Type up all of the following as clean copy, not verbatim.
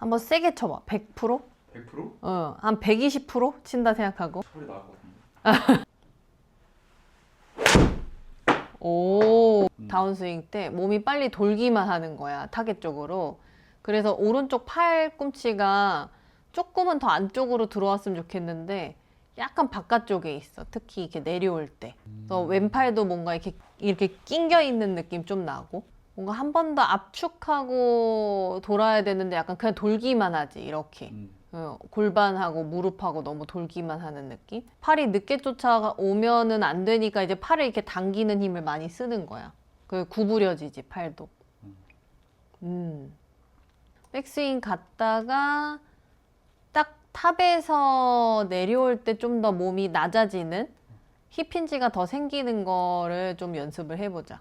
한번 세게 쳐봐. 100%? 100%? 한 120% 친다 생각하고. 소리 나올 것 같은데. 오, 다운스윙 때 몸이 빨리 돌기만 하는 거야, 타겟 쪽으로. 그래서 오른쪽 팔꿈치가 조금은 더 안쪽으로 들어왔으면 좋겠는데 약간 바깥쪽에 있어. 특히 이렇게 내려올 때. 그래서 왼팔도 뭔가 이렇게 낑겨 있는 느낌 좀 나고. 뭔가 한 번 더 압축하고 돌아야 되는데 약간 그냥 돌기만 하지, 이렇게. 골반하고 무릎하고 너무 돌기만 하는 느낌? 팔이 늦게 쫓아오면은 안 되니까 이제 팔을 이렇게 당기는 힘을 많이 쓰는 거야. 그 구부려지지, 팔도. 백스윙 갔다가 딱 탑에서 내려올 때 좀 더 몸이 낮아지는 힙힌지가 더 생기는 거를 좀 연습을 해보자.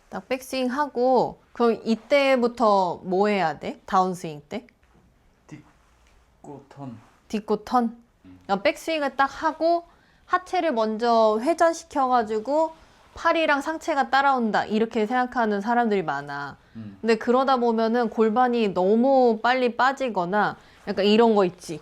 딱 백스윙 하고, 그럼 이때부터 뭐 해야 돼? 다운스윙 때? 뒷고 턴. 딛고 턴. 그러니까 백스윙을 딱 하고 하체를 먼저 회전시켜가지고 팔이랑 상체가 따라온다, 이렇게 생각하는 사람들이 많아. 근데 그러다 보면은 골반이 너무 빨리 빠지거나 약간 이런 거 있지.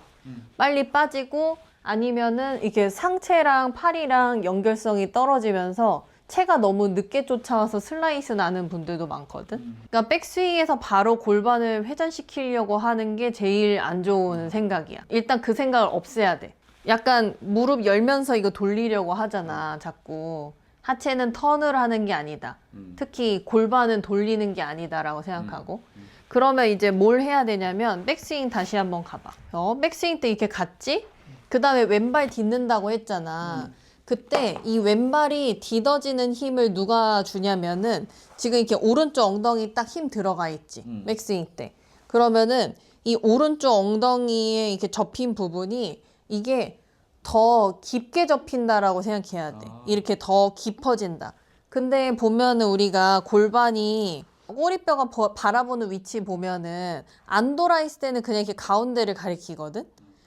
빨리 빠지고 아니면은 이렇게 상체랑 팔이랑 연결성이 떨어지면서 체가 너무 늦게 쫓아와서 슬라이스 나는 분들도 많거든. 그러니까 백스윙에서 바로 골반을 회전시키려고 하는 게 제일 안 좋은 생각이야. 일단 그 생각을 없애야 돼. 약간 무릎 열면서 이거 돌리려고 하잖아, 자꾸. 하체는 턴을 하는 게 아니다. 특히 골반은 돌리는 게 아니다라고 생각하고. 그러면 이제 뭘 해야 되냐면 백스윙 다시 한번 가봐. 백스윙 때 이렇게 갔지? 그 다음에 왼발 딛는다고 했잖아. 그때 이 왼발이 디뎌지는 힘을 누가 주냐면은 지금 이렇게 오른쪽 엉덩이 딱 힘 들어가 있지. 백스윙 때. 그러면은 이 오른쪽 엉덩이에 이렇게 접힌 부분이 이게 더 깊게 접힌다라고 생각해야 돼. 이렇게 더 깊어진다. 근데 보면은 우리가 골반이 꼬리뼈가 바라보는 위치 보면은 안 돌아 있을 때는 그냥 이렇게 가운데를 가리키거든.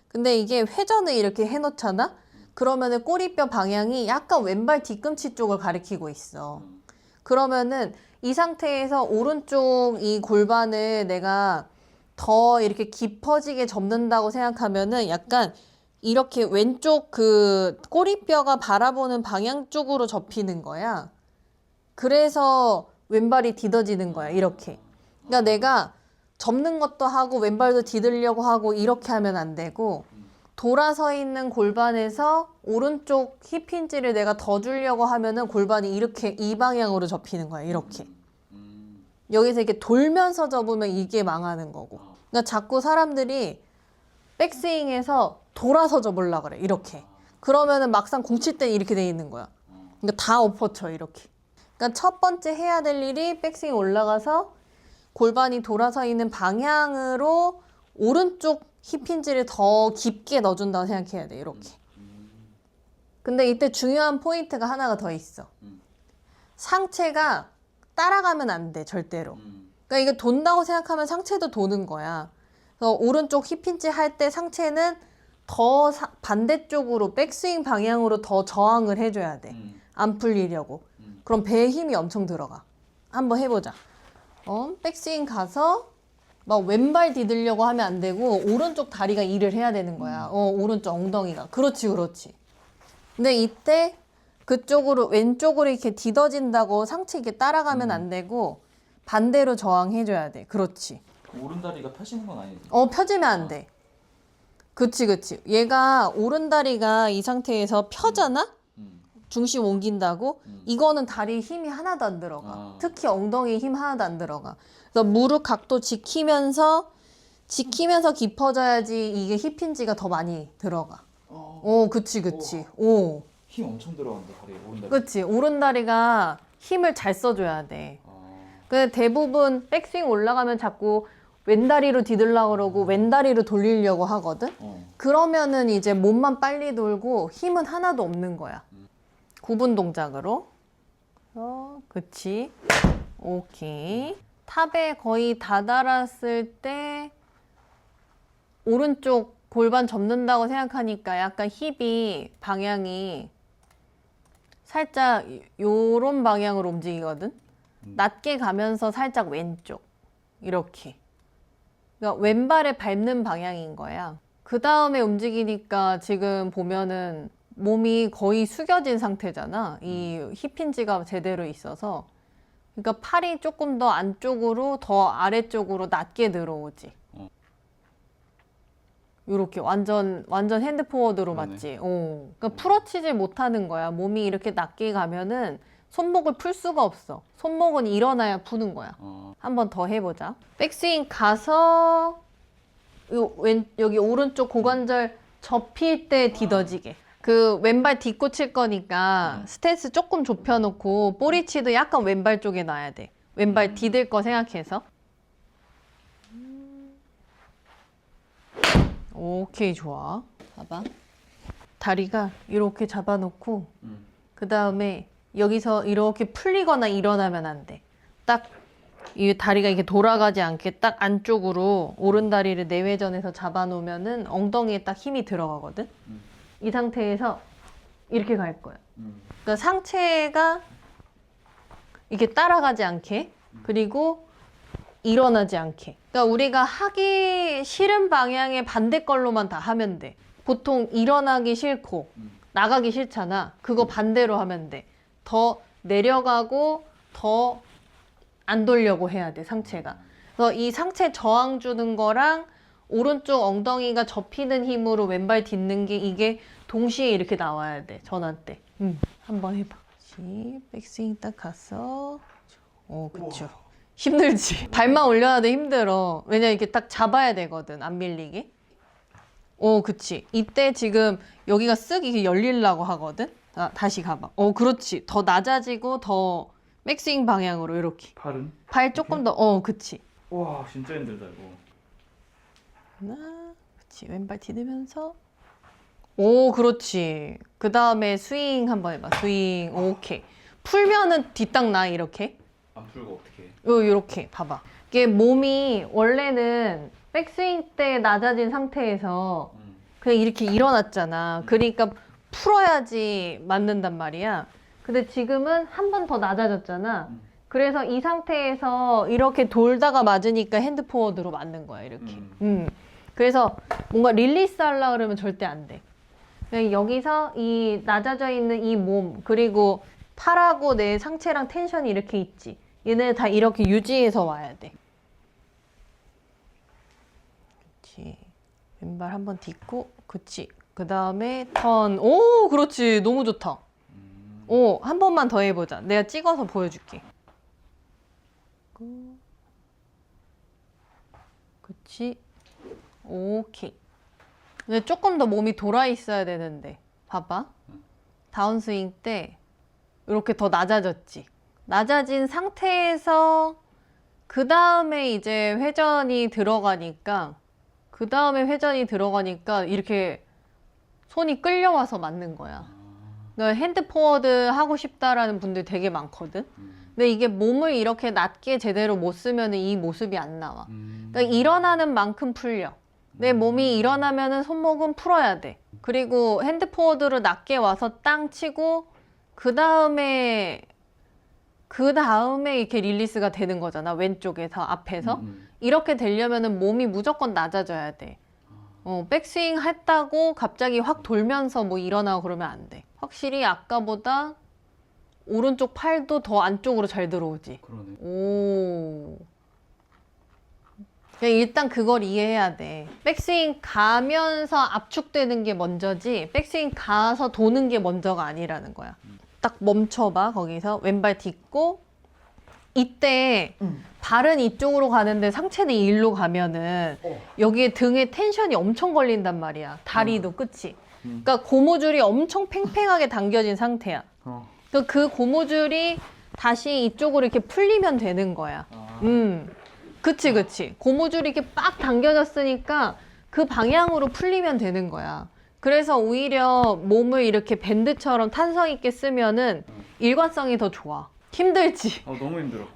근데 이게 회전을 이렇게 해놓잖아? 그러면은 꼬리뼈 방향이 약간 왼발 뒤꿈치 쪽을 가리키고 있어. 그러면은 이 상태에서 오른쪽 이 골반을 내가 더 이렇게 깊어지게 접는다고 생각하면은 약간 이렇게 왼쪽 그 꼬리뼈가 바라보는 방향 쪽으로 접히는 거야. 그래서 왼발이 디뎌지는 거야, 이렇게. 그러니까 내가 접는 것도 하고 왼발도 디들려고 하고 이렇게 하면 안 되고, 돌아서 있는 골반에서 오른쪽 힙힌지를 내가 더 주려고 하면은 골반이 이렇게 이 방향으로 접히는 거야, 이렇게. 여기서 이렇게 돌면서 접으면 이게 망하는 거고. 그러니까 자꾸 사람들이 백스윙에서 돌아서 접으려고 그래, 이렇게. 그러면은 막상 공 칠 때는 이렇게 돼 있는 거야. 그러니까 다 엎어쳐, 이렇게. 그러니까 첫 번째 해야 될 일이 백스윙 올라가서 골반이 돌아서 있는 방향으로 오른쪽 힙힌지를 더 깊게 넣어준다고 생각해야 돼, 이렇게. 근데 이때 중요한 포인트가 하나가 더 있어. 상체가 따라가면 안 돼, 절대로. 그러니까 이게 돈다고 생각하면 상체도 도는 거야. 그래서 오른쪽 힙힌지 할 때 상체는 더 반대쪽으로 백스윙 방향으로 더 저항을 해줘야 돼. 안 풀리려고. 그럼 배에 힘이 엄청 들어가. 한번 해보자. 백스윙 가서 막 왼발 디들려고 하면 안 되고 오른쪽 다리가 일을 해야 되는 거야. 오른쪽 엉덩이가. 그렇지, 그렇지. 근데 이때 그쪽으로 왼쪽으로 이렇게 디뎌진다고 상체 이렇게 따라가면 안 되고 반대로 저항해줘야 돼. 그렇지. 오른다리가 펴지는 건 아니지? 펴지면 안 돼. 그치, 그치. 얘가 오른다리가 이 상태에서 펴잖아? 중심 옮긴다고? 이거는 다리에 힘이 하나도 안 들어가. 특히 엉덩이에 힘 하나도 안 들어가. 그래서 무릎 각도 지키면서 깊어져야지 이게 힙힌지가 더 많이 들어가. 그치, 그치. 힘 엄청 들어간다, 다리, 오른다리. 그치. 오른다리가 힘을 잘 써줘야 돼. 근데 대부분 백스윙 올라가면 자꾸 왼다리로 디들려고 그러고 왼다리로 돌리려고 하거든? 그러면은 이제 몸만 빨리 돌고 힘은 하나도 없는 거야. 구분 동작으로. 그치. 오케이. 탑에 거의 다다랐을 때 오른쪽 골반 접는다고 생각하니까 약간 힙이 방향이 살짝 요런 방향으로 움직이거든? 낮게 가면서 살짝 왼쪽. 이렇게. 그러니까 왼발에 밟는 방향인 거야. 그 다음에 움직이니까 지금 보면은 몸이 거의 숙여진 상태잖아. 이 힙힌지가 제대로 있어서. 그러니까 팔이 조금 더 안쪽으로, 더 아래쪽으로 낮게 들어오지. 요렇게 완전 핸드 포워드로 그러네. 맞지. 그러니까 풀어치질 못하는 거야. 몸이 이렇게 낮게 가면은 손목을 풀 수가 없어. 손목은 일어나야 푸는 거야. 한 번 더 해보자. 백스윙 가서 여기 오른쪽 고관절 접힐 때 디뎌지게. 그 왼발 딛고 칠 거니까 스탠스 조금 좁혀놓고 볼이치도 약간 왼발 쪽에 놔야 돼. 왼발 디딜 거 생각해서. 오케이, 좋아. 봐봐. 다리가 이렇게 잡아놓고 그 다음에 여기서 이렇게 풀리거나 일어나면 안 돼. 딱 이 다리가 이렇게 돌아가지 않게 딱 안쪽으로 오른 다리를 내외전에서 잡아놓으면은 엉덩이에 딱 힘이 들어가거든. 이 상태에서 이렇게 갈 거야. 그러니까 상체가 이렇게 따라가지 않게, 그리고 일어나지 않게. 그러니까 우리가 하기 싫은 방향의 반대 걸로만 다 하면 돼. 보통 일어나기 싫고 나가기 싫잖아. 그거 반대로 하면 돼. 더 내려가고 더 안 돌려고 해야 돼, 상체가. 그래서 이 상체 저항 주는 거랑 오른쪽 엉덩이가 접히는 힘으로 왼발 딛는 게 이게 동시에 이렇게 나와야 돼, 전환 때. 한번 해봐. 백스윙 딱 갔어. 그쵸. 힘들지. 발만 올려놔도 힘들어. 왜냐 이렇게 딱 잡아야 되거든, 안 밀리게. 그치. 이때 지금 여기가 쓱 이게 열리려고 하거든. 다시 가봐. 그렇지. 더 낮아지고 더 백스윙 방향으로 이렇게. 팔은? 발 조금 더. 그치. 와 진짜 힘들다 이거. 하나, 그치. 왼발 디디면서. 오, 그렇지. 그 다음에 스윙 한번 해봐. 스윙. 오케이. 풀면은 뒤딱 나, 이렇게. 안 풀고 어떻게 해? 요렇게 봐봐. 이게 몸이 원래는 백스윙 때 낮아진 상태에서 그냥 이렇게 일어났잖아. 그러니까 풀어야지 맞는단 말이야. 근데 지금은 한 번 더 낮아졌잖아. 그래서 이 상태에서 이렇게 돌다가 맞으니까 핸드 포워드로 맞는 거야, 이렇게. 그래서 뭔가 릴리스 하려고 그러면 절대 안 돼. 그냥 여기서 이 낮아져 있는 이 몸, 그리고 팔하고 내 상체랑 텐션이 이렇게 있지. 얘네 다 이렇게 유지해서 와야 돼. 그렇지. 왼발 한번 딛고, 그치. 그 다음에 턴. 오, 그렇지. 너무 좋다. 한 번만 더 해보자. 내가 찍어서 보여줄게. 그치. 오케이. 근데 조금 더 몸이 돌아 있어야 되는데. 봐봐. 다운스윙 때 이렇게 더 낮아졌지. 낮아진 상태에서 그 다음에 이제 회전이 들어가니까 이렇게 손이 끌려와서 맞는 거야. 그러니까 핸드 포워드 하고 싶다라는 분들 되게 많거든. 근데 이게 몸을 이렇게 낮게 제대로 못 쓰면 이 모습이 안 나와. 그러니까 일어나는 만큼 풀려. 내 몸이 일어나면은 손목은 풀어야 돼. 그리고 핸드 포워드로 낮게 와서 땅 치고 그 다음에 이렇게 릴리스가 되는 거잖아. 왼쪽에서 앞에서. 이렇게 되려면은 몸이 무조건 낮아져야 돼. 백스윙 했다고 갑자기 확 돌면서 뭐 일어나고 그러면 안 돼. 확실히 아까보다 오른쪽 팔도 더 안쪽으로 잘 들어오지. 그러네. 오. 그냥 일단 그걸 이해해야 돼. 백스윙 가면서 압축되는 게 먼저지, 백스윙 가서 도는 게 먼저가 아니라는 거야. 딱 멈춰봐. 거기서 왼발 딛고, 이때 발은 이쪽으로 가는데 상체는 일로 가면은 여기에 등에 텐션이 엄청 걸린단 말이야. 다리도, 그치? 그러니까 고무줄이 엄청 팽팽하게 당겨진 상태야. 그 고무줄이 다시 이쪽으로 이렇게 풀리면 되는 거야. 그치. 고무줄이 이렇게 빡 당겨졌으니까 그 방향으로 풀리면 되는 거야. 그래서 오히려 몸을 이렇게 밴드처럼 탄성 있게 쓰면은 일관성이 더 좋아. 힘들지? 너무 힘들어.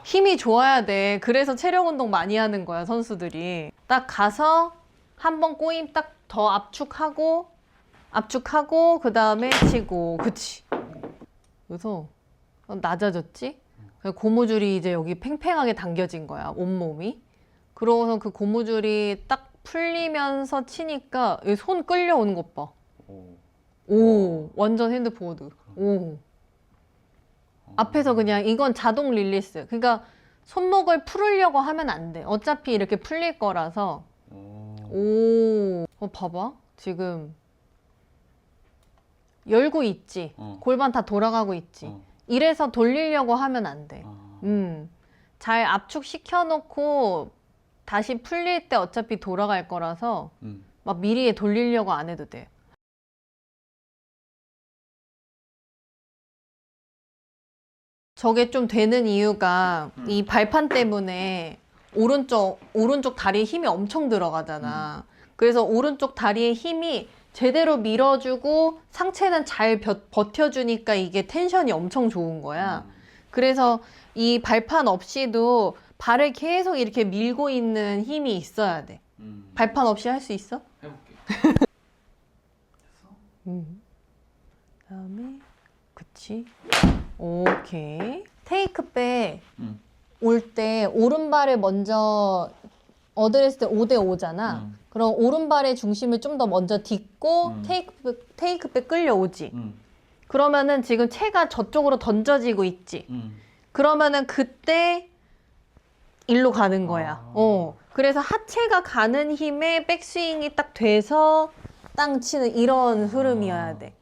힘이 좋아야 돼. 그래서 체력 운동 많이 하는 거야, 선수들이. 딱 가서 한번 꼬임 딱 더 압축하고, 그 다음에 치고. 그치? 그래서 낮아졌지? 고무줄이 이제 여기 팽팽하게 당겨진 거야, 온몸이. 그러고서 그 고무줄이 딱 풀리면서 치니까 여기 손 끌려오는 것 봐. 오, 완전 핸드포워드. 오. 앞에서 그냥 이건 자동 릴리스. 그러니까 손목을 풀으려고 하면 안 돼. 어차피 이렇게 풀릴 거라서. 오, 봐봐. 지금 열고 있지. 골반 다 돌아가고 있지. 이래서 돌리려고 하면 안 돼. 잘 압축시켜 놓고 다시 풀릴 때 어차피 돌아갈 거라서 막 미리 돌리려고 안 해도 돼. 저게 좀 되는 이유가 이 발판 때문에 오른쪽 다리에 힘이 엄청 들어가잖아. 그래서 오른쪽 다리에 힘이 제대로 밀어주고 상체는 잘 버텨주니까 이게 텐션이 엄청 좋은 거야. 그래서 이 발판 없이도 발을 계속 이렇게 밀고 있는 힘이 있어야 돼. 발판 없이 할 수 있어? 해볼게. 그다음에 그치. 오케이. 테이크백 올 때 오른발을 먼저 어드레스 때 5대 5잖아. 그럼 오른발의 중심을 좀 더 먼저 딛고 테이크백 끌려오지. 그러면은 지금 채가 저쪽으로 던져지고 있지. 그러면은 그때 일로 가는 거야. 그래서 하체가 가는 힘에 백스윙이 딱 돼서 땅 치는 이런 흐름이어야 돼.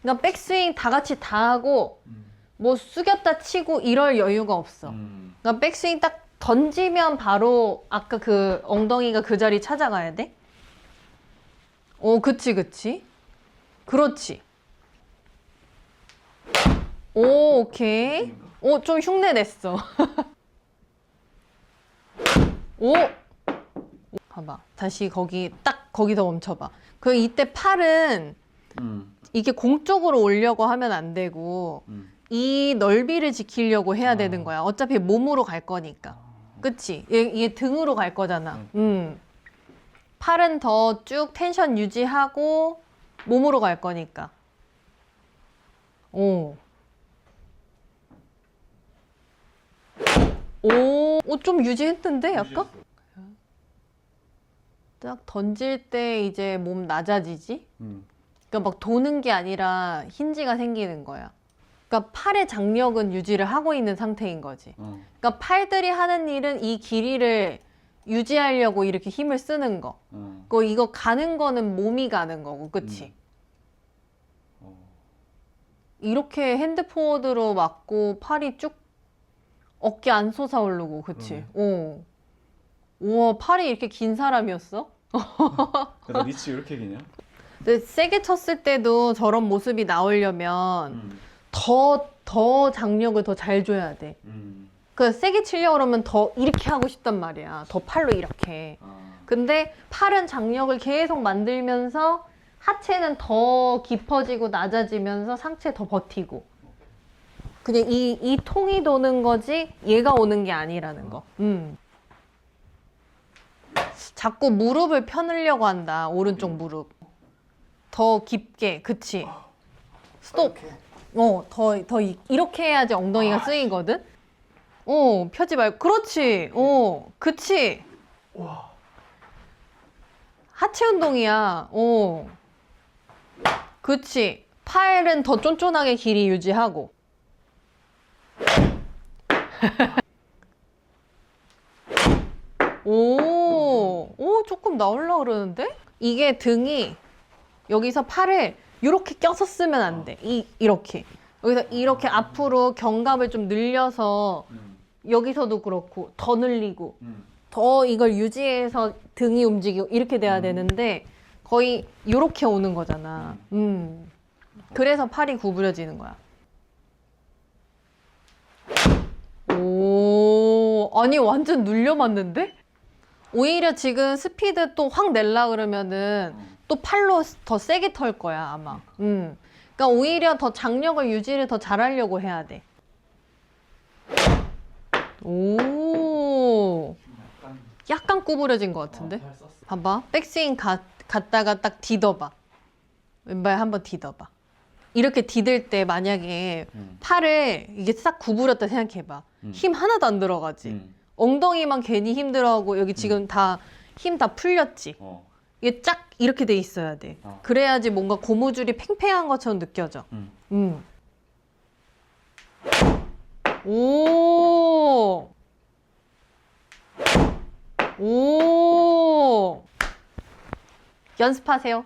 그러니까 백스윙 다 같이 다 하고 뭐 숙였다 치고 이럴 여유가 없어. 그러니까 백스윙 딱 던지면 바로 아까 그 엉덩이가 그 자리 찾아가야 돼. 그치. 그렇지. 오, 오케이. 좀 흉내 냈어. 오! 봐봐. 다시 거기서 멈춰봐. 이때 팔은 이게 공 쪽으로 오려고 하면 안 되고 이 넓이를 지키려고 해야 되는 거야. 어차피 몸으로 갈 거니까. 그치? 이게 등으로 갈 거잖아. 팔은 더 쭉 텐션 유지하고 몸으로 갈 거니까. 좀 유지했는데 약간? 딱 던질 때 이제 몸 낮아지지? 그러니까 막 도는 게 아니라 힌지가 생기는 거야. 그러니까 팔의 장력은 유지를 하고 있는 상태인 거지. 그러니까 팔들이 하는 일은 이 길이를 유지하려고 이렇게 힘을 쓰는 거. 이거 가는 거는 몸이 가는 거고, 그치? 이렇게 핸드 포워드로 맞고 팔이 쭉 어깨 안 솟아오르고, 그치? 우와, 팔이 이렇게 긴 사람이었어? 나 리치 왜 이렇게 기냐? 근데 세게 쳤을 때도 저런 모습이 나오려면 더 장력을 더 잘 줘야 돼. 그 세게 치려고 그러면 더 이렇게 하고 싶단 말이야. 더 팔로 이렇게. 근데 팔은 장력을 계속 만들면서 하체는 더 깊어지고 낮아지면서 상체 더 버티고. 그냥 이 통이 도는 거지 얘가 오는 게 아니라는 거. 자꾸 무릎을 펴느려고 한다. 오른쪽 무릎. 더 깊게. 그치? 스톱. 이렇게 해야지 엉덩이가 쓰이거든? 펴지 말고. 그렇지. 그치. 하체 운동이야. 그치. 팔은 더 쫀쫀하게 길이 유지하고. 조금 나오려고 그러는데? 이게 등이 여기서 팔을 이렇게 껴서 쓰면 안 돼. 이렇게. 여기서 이렇게 앞으로 견갑을 좀 늘려서 여기서도 그렇고 더 늘리고 더 이걸 유지해서 등이 움직이고 이렇게 돼야 되는데 거의 이렇게 오는 거잖아. 그래서 팔이 구부려지는 거야. 아니 완전 눌려 맞는데? 오히려 지금 스피드 또 확 낼라 그러면은 또 팔로 더 세게 털 거야 아마. 그러니까 오히려 더 장력을 유지를 더 잘하려고 해야 돼. 약간 구부려진 것 같은데? 봐봐. 백스윙 갔다가 딱 디뎌봐. 왼발 한번 디뎌봐. 이렇게 디딜 때 만약에 팔을 이게 싹 구부렸다 생각해봐. 힘 하나도 안 들어가지. 엉덩이만 괜히 힘들어하고 여기 지금 다 힘 다 풀렸지. 이게 쫙 이렇게 돼 있어야 돼. 그래야지 뭔가 고무줄이 팽팽한 것처럼 느껴져. 오. 오. 연습하세요.